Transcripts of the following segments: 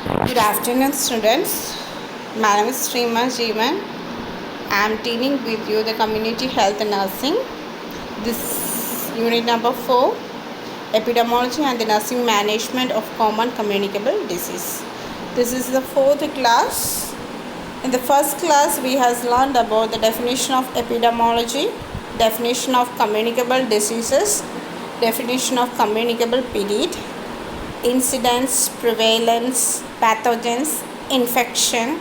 Good afternoon, students. My name is Sreema Jeevan. I am teaching with you the community health nursing. This unit number 4, epidemiology and the nursing management of common communicable disease. This is the 4th class. In the first class, we have learned about the definition of epidemiology, definition of communicable diseases, definition of communicable period, incidence, prevalence, pathogens, infection,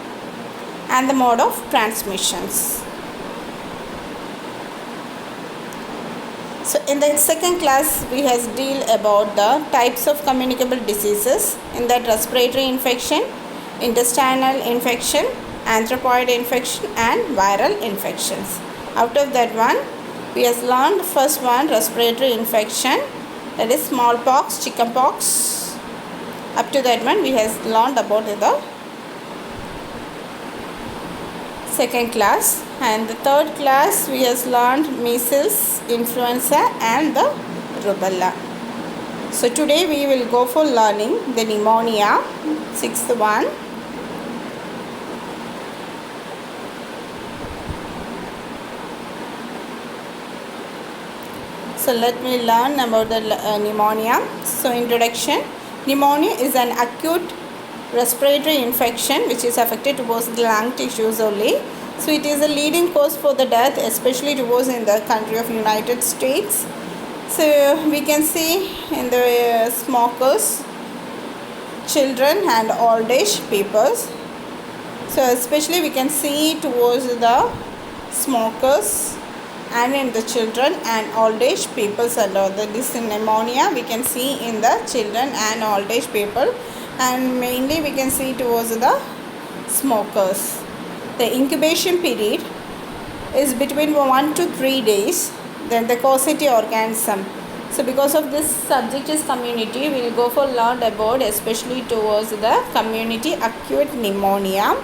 and the mode of transmissions. So in the second class, we have deal about the types of communicable diseases, in that respiratory infection, intestinal infection, anthropoid infection, and viral infections. Out of that one, we have learned first one, respiratory infection, that is smallpox, chickenpox. Up to that one, we have learned about the second class, and the third class we have learned measles, influenza, and the rubella. So today we will go for learning the pneumonia, sixth one. So let me learn about the pneumonia. So introduction. Pneumonia is an acute respiratory infection which is affected towards the lung tissues only. So it is a leading cause for the death, especially towards in the country of United States. So we can see in the smokers, children, and old age people. So especially we can see towards the smokers and in the children and old age people, and all this pneumonia we can see in the children and old age people, and mainly we can see towards the smokers. The incubation period is between 1 to 3 days, then the causative organism. So because of this subject is community, we will go for learn about especially towards the community acute pneumonia.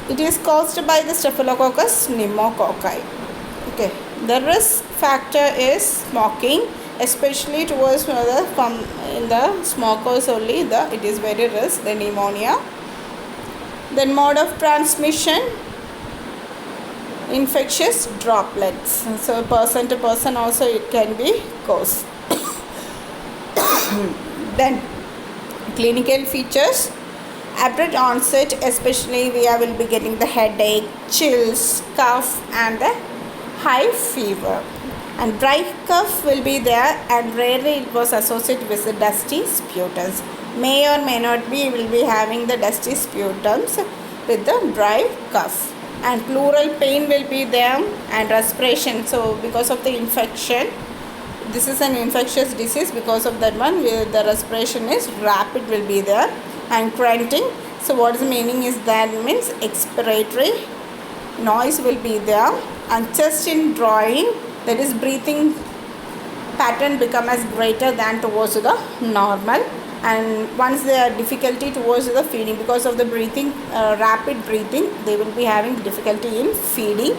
It is caused by the Staphylococcus pneumococci. Okay, the risk factor is smoking, especially towards in the smokers only. It is very risk the pneumonia. Then mode of transmission, infectious droplets. So person to person also it can be caused. Then clinical features, abrupt onset, especially we will be getting the headache, chills, cough, and the high fever, and dry cough will be there, and rarely it was associated with the dusty sputums. May or may not be, will be having the dusty sputums with the dry cough, and pleural pain will be there, and respiration. So because of the infection, this is an infectious disease, because of that one the respiration is rapid will be there, and grunting. So what is the meaning is that means expiratory noise will be there, and chest in drawing, that is breathing pattern become as greater than towards the normal, and once there are difficulty towards the feeding, because of the breathing rapid breathing, they will be having difficulty in feeding,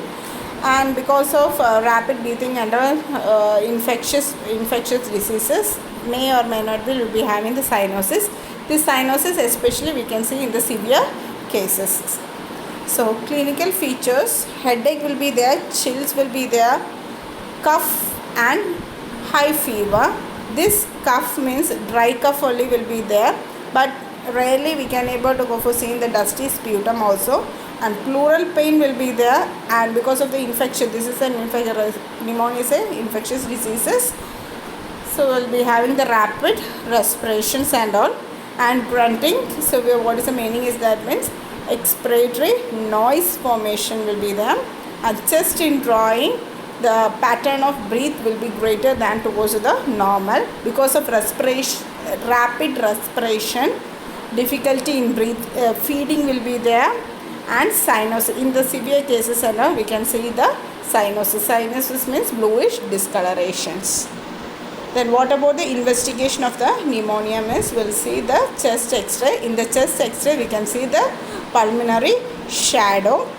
and because of rapid breathing and infectious diseases, may or may not will be having the cyanosis. This cyanosis especially we can see in the severe cases. So clinical features, headache will be there, chills will be there, cough and high fever. This cough means dry cough only will be there, but rarely we can able to go for seeing the dusty sputum also, and pleural pain will be there, and because of the infection, this is an pneumonia is an infectious diseases, so we'll be having the rapid respirations and all, and grunting. So what is the meaning is that means expiratory noise formation will be there, and chest in drawing, the pattern of breath will be greater than towards the normal, because of respiration, rapid respiration, difficulty in feeding will be there, and cyanosis. In the severe cases we can see the cyanosis. Cyanosis means bluish discolorations. Then what about the investigation of the pneumonia means, we'll see the chest x-ray. In the chest x-ray we can see the pulmonary shadow.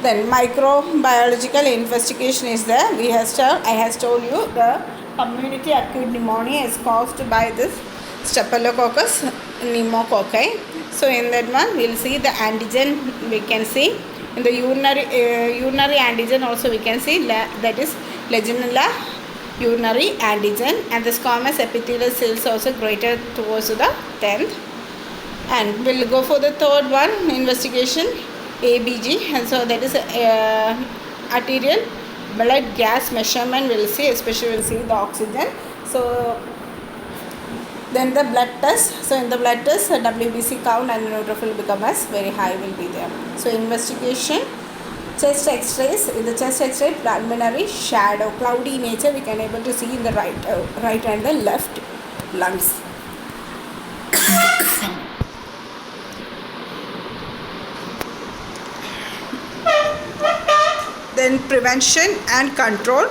Then microbiological investigation is there. I have told you the community acute pneumonia is caused by this Staphylococcus pneumococci. So in that one we'll see the antigen. We can see in the urinary antigen also we can see that is Legionella urinary antigen, and the squamous epithelial cells also greater towards the 10th. And we'll go for the third one, investigation ABG, and so that is arterial blood gas measurement. We'll see, especially we'll see the oxygen. So then the blood test. So in the blood test, WBC count and neutrophil become as very high will be there. So investigation chest x-rays. In the chest x-ray, pulmonary shadow, cloudy nature we can able to see in the right and the left lungs. Then prevention and control,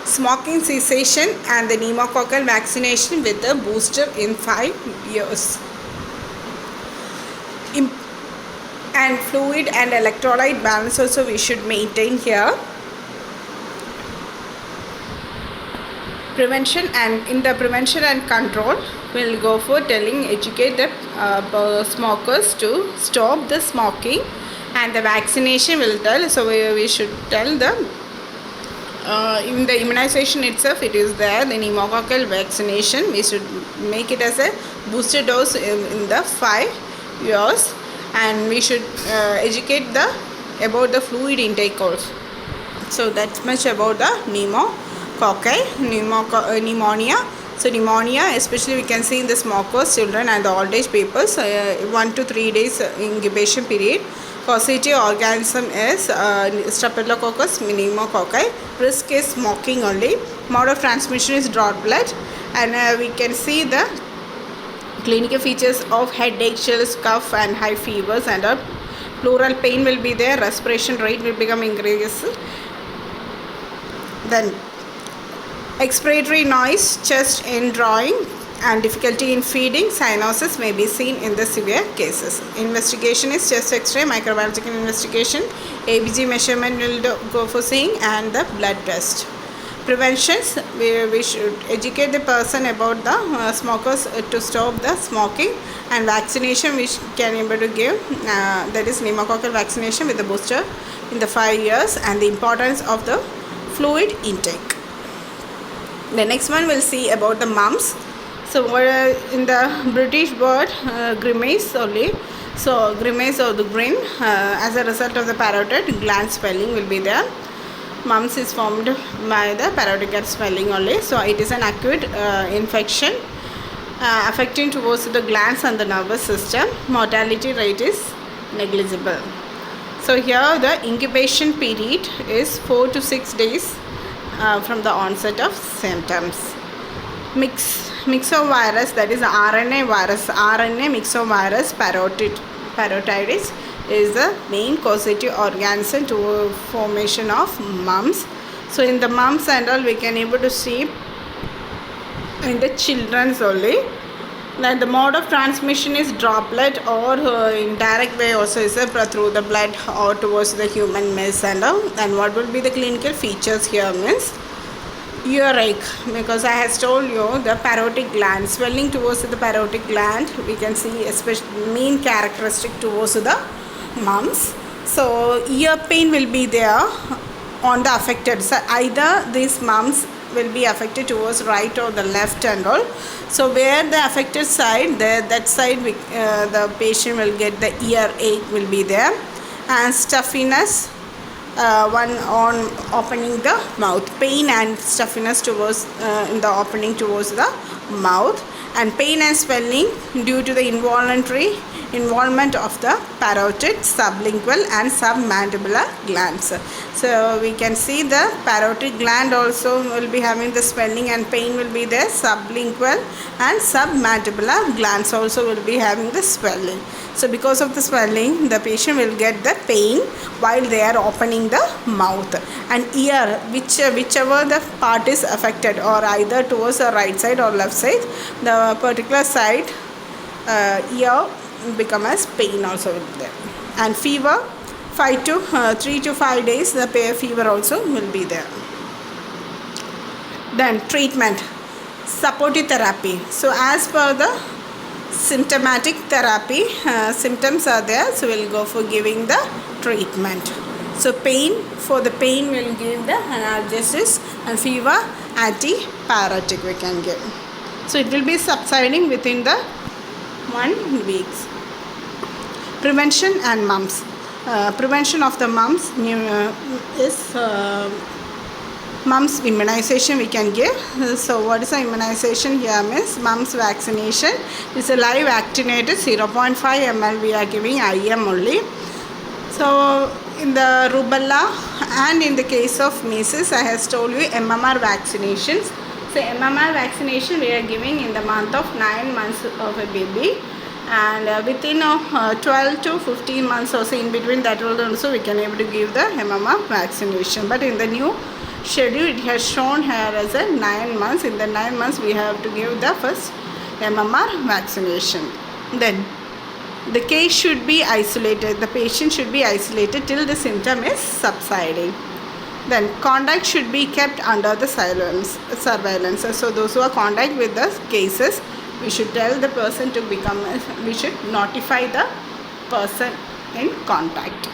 smoking cessation and the pneumococcal vaccination with a booster in 5 years. And fluid and electrolyte balance also we should maintain here. Prevention, and in the prevention and control we'll go for educate the smokers to stop the smoking, and the vaccination will tell. So we should tell the in the immunization itself it is there, the pneumococcal vaccination we should make it as a booster dose in the 5 years, and we should educate about the fluid intake also. So that's much about the pneumonia. So pneumonia, especially we can see in the smokers, children and the old age peoples, 1 to 3 days incubation period. Causative organism is Staphylococcus pneumococci. Risk is smoking only. Mode of transmission is droplet, and we can see the clinical features of headache, chills, cough and high fevers, and pleural pain will be there. Respiration rate will become increased. Then expiratory noise, chest indrawing and difficulty in feeding, cyanosis may be seen in the severe cases. Investigation is chest x-ray, microbiological investigation, ABG measurement will go for seeing, and the blood test. Preventions, we should educate the person about the smokers to stop the smoking, and vaccination we can able to give, that is pneumococcal vaccination with the booster in the 5 years, and the importance of the fluid intake. The next one we'll see about the mumps. So in the British word grimace only. So grimace or the grin as a result of the parotid gland swelling will be there. Mumps is formed by the parotid gland swelling only. So it is an acute infection affecting towards the glands and the nervous system. Mortality rate is negligible. So here the incubation period is 4 to 6 days from the onset of symptoms. Myxovirus, that is RNA virus, RNA myxovirus parotitis is the main causative organism to formation of mumps. So in the mumps and all we can able to see in the children's only that the mode of transmission is droplet or in direct way also is through the blood or towards the human mess and all. And what will be the clinical features here means earache, because I has told you the parotid gland swelling towards the parotid gland we can see especially main characteristic towards the mumps. So ear pain will be there on the affected. So either these mumps will be affected towards right or the left and all. So where the affected side, that side the patient will get the earache will be there, and stuffiness one on opening the mouth, pain and stuffiness towards in the opening towards the mouth, and pain and swelling due to the involuntary involvement of the parotid, sublingual and submandibular glands. So we can see the parotid gland also will be having the swelling and pain will be there. Sublingual and submandibular glands also will be having the swelling. So because of the swelling the patient will get the pain while they are opening the mouth. And ear, whichever the part is affected, or either towards the right side or left side, the particular side ear become as pain also will be there. And fever, 3 to 5 days the fever also will be there. Then treatment, supportive therapy. So as per the symptomatic therapy. Symptoms are there, so we'll go for giving the treatment. So pain, for the pain we'll give the analgesics, and fever, antipyretic we can give. So it will be subsiding within the 1 week. Prevention and mumps. Prevention of the mumps is mumps immunization we can give. So what is the immunization here means mumps vaccination. It's a live actinated 0.5 ml we are giving IM only. So in the rubella and in the case of measles, I have told you MMR vaccinations. So MMR vaccination we are giving in the month of 9 months of a baby, and within 12 to 15 months also, in between that also we can able to give the MMR vaccination. But in the new schedule it has shown here as a 9 months. In the 9 months we have to give the first MMR vaccination. Then the case should be isolated. The patient should be isolated till the symptom is subsiding. Then contact should be kept under the surveillance. So those who are contact with the cases, we should tell the person to become, we should notify the person in contact.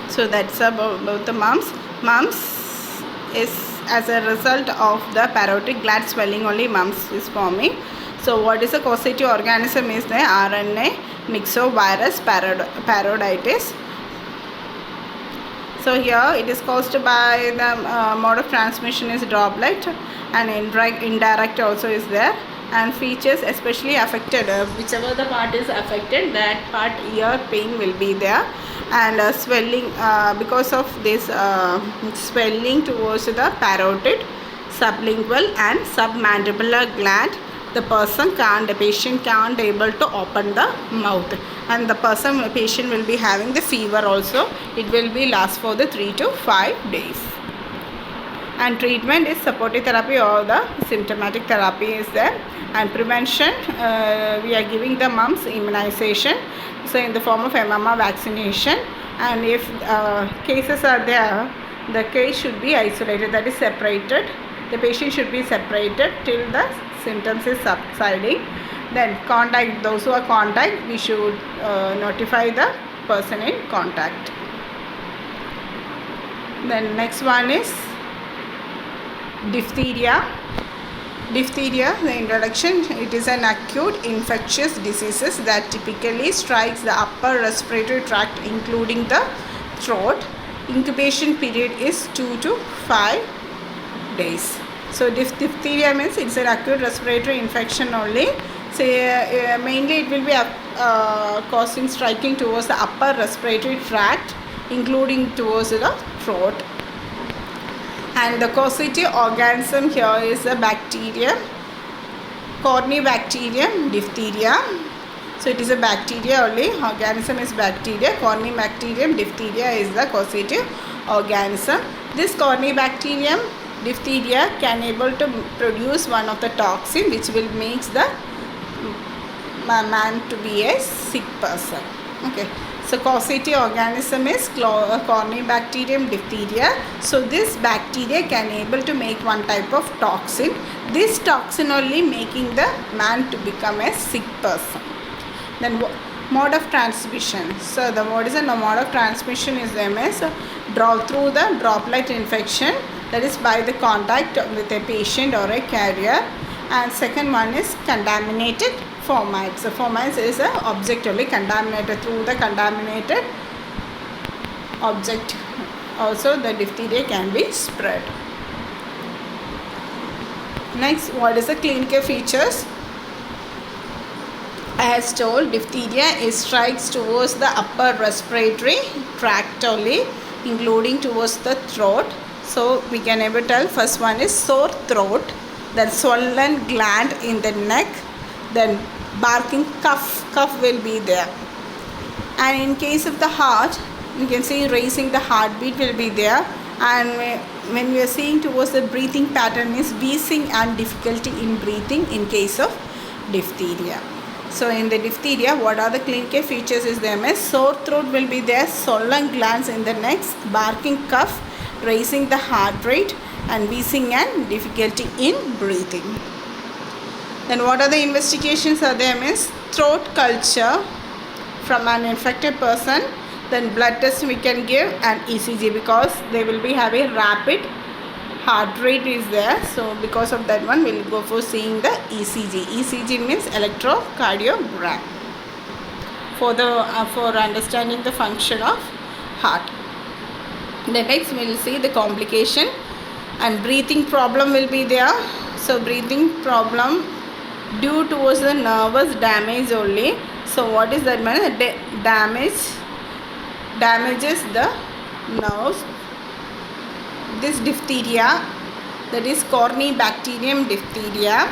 So that's about the mumps. Mumps is as a result of the parotid gland swelling only mumps is forming. So what is the causative organism is the RNA myxovirus paroditis. So here it is caused by the mode of transmission is droplet, and indirect also is there, and features especially affected, whichever the part is affected, that part ear pain will be there, and swelling because of this swelling towards the parotid, sublingual and submandibular gland. The patient can't able to open the mouth, and the patient will be having the fever also. It will be last for the 3 to 5 days. And treatment is supportive therapy or the symptomatic therapy is there. And prevention, we are giving the mumps immunization, so in the form of MMR vaccination. And if cases are there, the case should be isolated, that is separated. The patient should be separated till the symptoms is subsiding. Then contact, those who are contact, we should notify the person in contact. Then next one is diphtheria. Diphtheria, the introduction, it is an acute infectious disease that typically strikes the upper respiratory tract including the throat. Incubation period is 2 to 5 days. So diphtheria means it's an acute respiratory infection only. So mainly it will be causing striking towards the upper respiratory tract including towards the throat. And the causative organism here is a bacteria, Corynebacterium diphtheria. So it is a bacteria only, organism is bacteria. Corynebacterium diphtheria is the causative organism. This Corynebacterium diphtheria can able to produce one of the toxin which will make the man to be a sick person. Okay. So causative organism is Corynebacterium diphtheria. So this bacteria can able to make one type of toxin. This toxin only making the man to become a sick person. Then mode of transmission. So the what is the mode of transmission is MS through the droplet infection, that is by the contact with a patient or a carrier. And second one is contaminated fomites. So fomites is an object only, contaminated through the contaminated object. Also the diphtheria can be spread. Next, what is the clinical features? As told, diphtheria strikes towards the upper respiratory tract only, including towards the throat. So we can able to tell first one is sore throat, then swollen gland in the neck, then barking cough will be there. And in case of the heart, you can see raising the heartbeat will be there. And when we are seeing towards the breathing pattern is wheezing and difficulty in breathing in case of diphtheria. So in the diphtheria, what are the clinical features is there? Sore throat will be there, swollen glands in the neck, barking cough, raising the heart rate, and wheezing and difficulty in breathing. Then what are the investigations are there means throat culture from an infected person, then blood test we can give, and ECG, because they will be having rapid heart rate is there. So because of that one we'll go for seeing the ECG. ECG means electrocardiogram for understanding the function of heart. The next we will see the complication, and breathing problem will be there. So breathing problem due towards the nervous damage only. So what is that mean? Damages the nerves. This diphtheria, that is Corynebacterium diphtheria,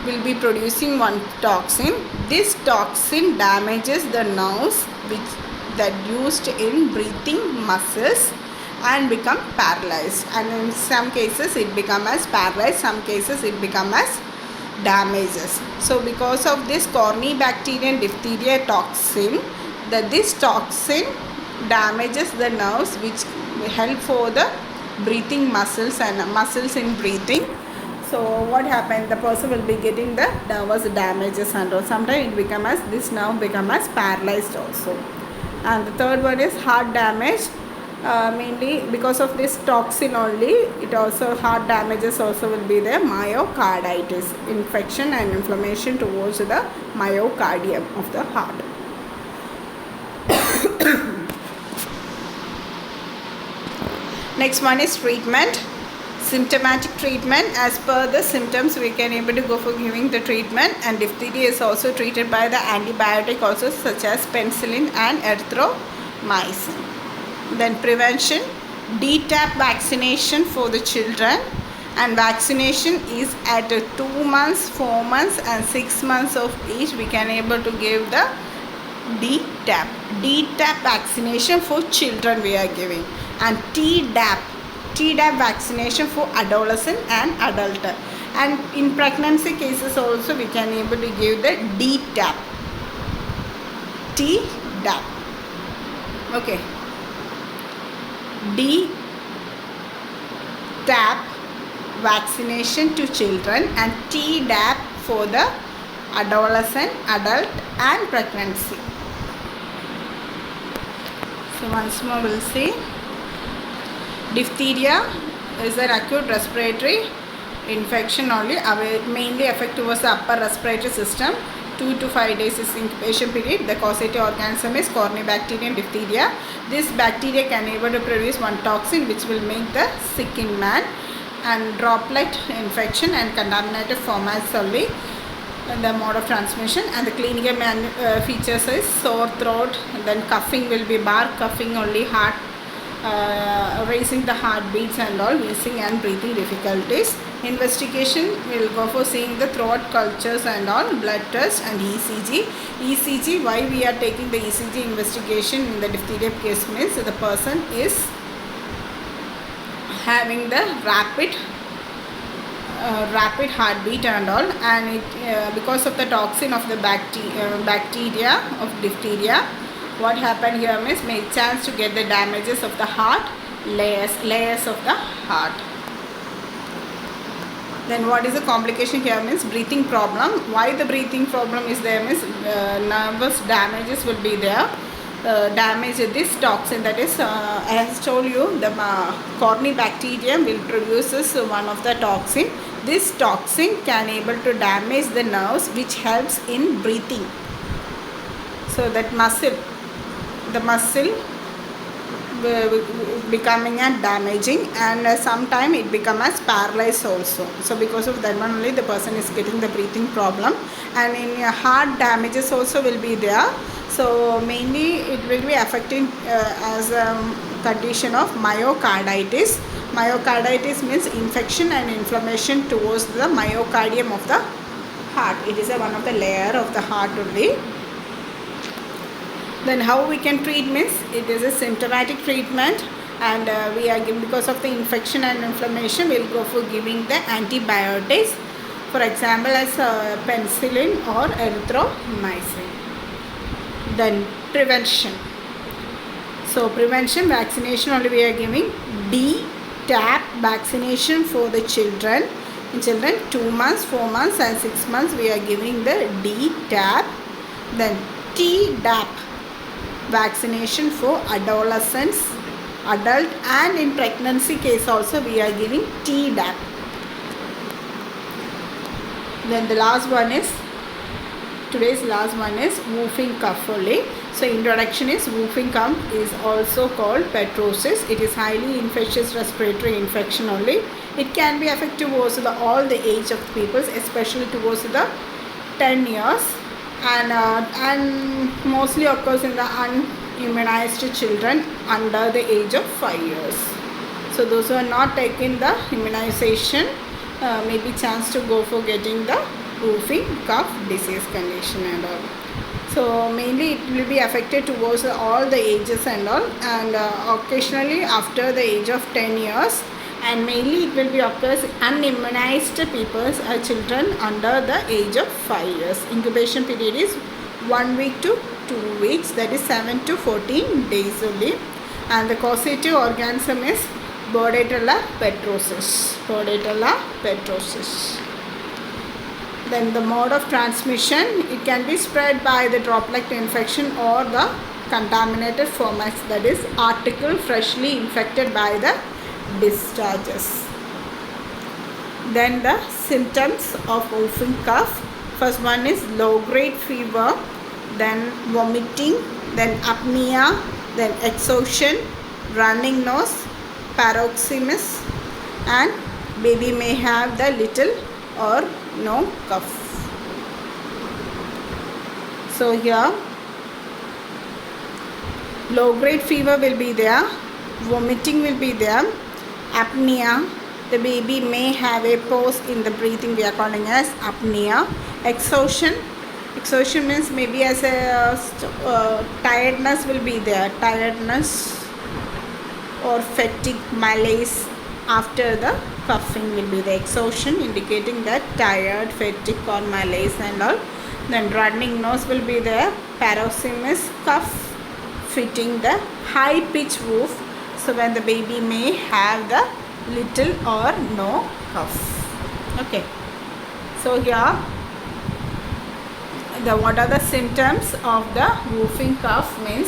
will be producing one toxin. This toxin damages the nerves which that used in breathing muscles and become paralyzed, and in some cases it become as paralyzed, some cases it become as damages. So because of this Corynebacterium diphtheria toxin, this toxin damages the nerves which help for the breathing muscles and muscles in breathing. So what happened, the person will be getting the nervous damages, and sometimes it become as this nerve become as paralyzed also. And the third one is heart damage, mainly because of this toxin only. It also heart damages also will be there. Myocarditis, infection and inflammation towards the myocardium of the heart. Next one is treatment. Symptomatic treatment. As per the symptoms we can able to go for giving the treatment, and diphtheria is also treated by the antibiotic also, such as penicillin and erythromycin. Then prevention, DTaP vaccination for the children, and vaccination is at 2 months, 4 months and 6 months of age we can able to give the DTaP. DTaP vaccination for children we are giving, and TDAP vaccination for adolescent and adult, and in pregnancy cases also we can able to give the TDAP. Okay, DTaP vaccination to children, and TDAP for the adolescent, adult and pregnancy. So once more we'll see. Diphtheria is an acute respiratory infection only, mainly affect towards the upper respiratory system. 2 to 5 days is incubation period. The causative organism is Corynebacterium diphtheria. This bacteria can able to produce one toxin which will make the sick in man, and droplet infection and contaminated formats only the mode of transmission. And the clinical features is sore throat, then coughing will be bark coughing only, heart raising the heartbeats and all, wheezing and breathing difficulties. Investigation will go for seeing the throat cultures and all, blood test and ECG. ECG, why we are taking the ECG investigation in the diphtheria case means the person is having the rapid heartbeat and all, and it because of the toxin of the bacteria of diphtheria, what happened here means may chance to get the damages of the heart, layers of the heart. Then what is the complication here means breathing problem. Why the breathing problem is there means nervous damages will be there. Damage this toxin, that is I have told you the Corynebacterium will produces one of the toxin. This toxin can able to damage the nerves which helps in breathing. So that the muscle becoming and damaging, and sometime it become as paralyzed also. So because of that one only the person is getting the breathing problem, and in heart damages also will be there. So mainly it will be affecting as a condition of myocarditis. Myocarditis means infection and inflammation towards the myocardium of the heart. It is one of the layer of the heart only. Then how we can treat means it is a symptomatic treatment, and we are giving because of the infection and inflammation we will go for giving the antibiotics, for example as penicillin or erythromycin. Then prevention. So prevention vaccination only we are giving DTaP vaccination for the children. children 2 months, 4 months and 6 months we are giving the DTaP. Then Tdap, vaccination for adolescents, adult and in pregnancy case also we are giving Tdap. Then the last one is, today's last one is whooping cough only. So introduction is whooping cough is also called pertussis. It is highly infectious respiratory infection only. It can be effective towards all the age of people, especially towards the 10 years, and mostly occurs in the unimmunized children under the age of 5 years. So those who are not taking the immunization may be chance to go for getting the whooping cough disease condition and all. So mainly it will be affected towards all the ages and all, and occasionally after the age of 10 years, and mainly it will be occurs unimmunized people, children under the age of 5 years. Incubation period is 1 week to 2 weeks, that is 7 to 14 days only, and the causative organism is Bordetella pertussis. Bordetella pertussis. Then the mode of transmission, it can be spread by the droplet infection or the contaminated formats, that is article freshly infected by the discharges. Then the symptoms of whooping cough. First one is low grade fever, then vomiting, then apnea, then exhaustion, running nose, paroxysmus, and baby may have the little or no cough. So here low grade fever will be there, vomiting will be there, apnea, the baby may have a pause in the breathing, we are calling as apnea. Exhaustion means maybe as a tiredness will be there, tiredness or fatigue, malaise after the coughing will be the exhaustion, indicating that tired, fatigue or malaise and all. Then running nose will be there, paroxysmus, cough, fitting the high pitch woof. So when the baby may have the little or no cough. Okay. So here what are the symptoms of the whooping cough means,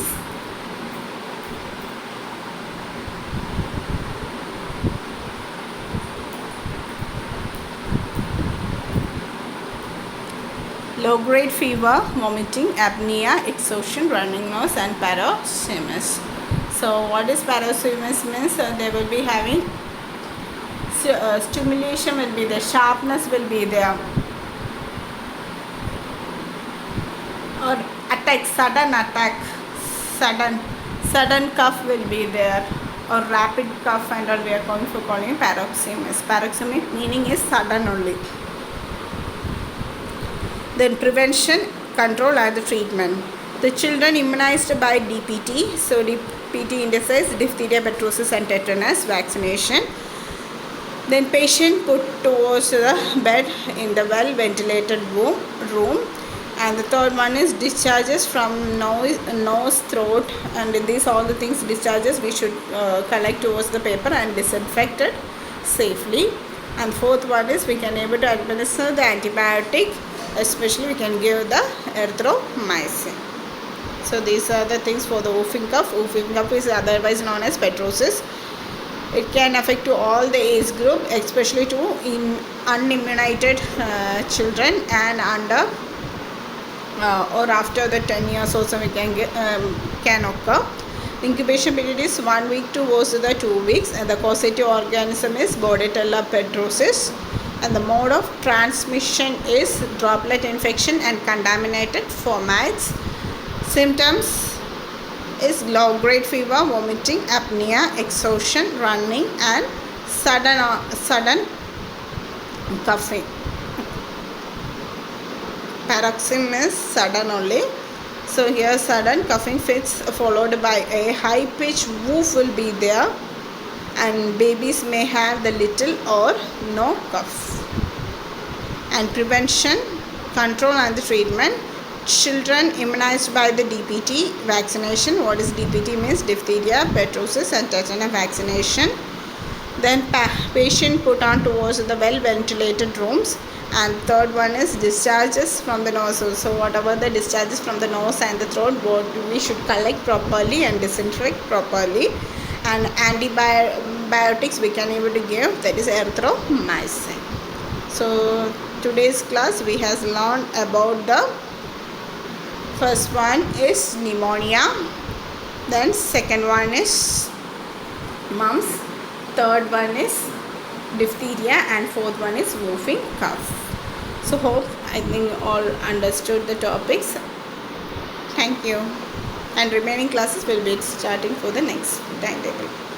low grade fever, vomiting, apnea, exhaustion, running nose and paroxysmus. So what is paroxysmus means? They will be having stimulation will be there, sharpness will be there, or attack, sudden cough will be there, or rapid cough and all we are calling paroxysmus. Paroxysmus meaning is sudden only. Then prevention, control and the treatment. The children immunized by DPT. So DPT indicates diphtheria, pertussis and tetanus vaccination. Then patient put towards the bed in the well ventilated room. And the third one is discharges from nose, throat, and these all the things discharges we should collect towards the paper and disinfect it safely. And fourth one is we can able to administer the antibiotic, especially we can give the erythromycin. So these are the things for the whooping cough. Whooping cough is otherwise known as pertussis. It can affect to all the age group, especially to unimmunized children and under or after the 10 years also we can occur. Incubation period is 1 week towards the 2 weeks, and the causative organism is Bordetella pertussis, and the mode of transmission is droplet infection and contaminated formats. Symptoms is low grade fever, vomiting, apnea, exhaustion, running and sudden coughing. Paroxysm is sudden only. So here sudden coughing fits followed by a high pitched woof will be there, and babies may have the little or no cough. And prevention, control and the treatment. Children immunized by the DPT vaccination. What is DPT means? Diphtheria, pertussis and tetanus vaccination. Then patient put on towards the well ventilated rooms. And third one is discharges from the nostril. So whatever the discharges from the nose and the throat, what we should collect properly and disinfect properly. And antibiotics we can able to give, that is erythromycin. So today's class we has learned about the first one is pneumonia, then second one is mumps, third one is diphtheria, and fourth one is whooping cough. So hope I think all understood the topics. Thank you. And remaining classes will be starting for the next timetable.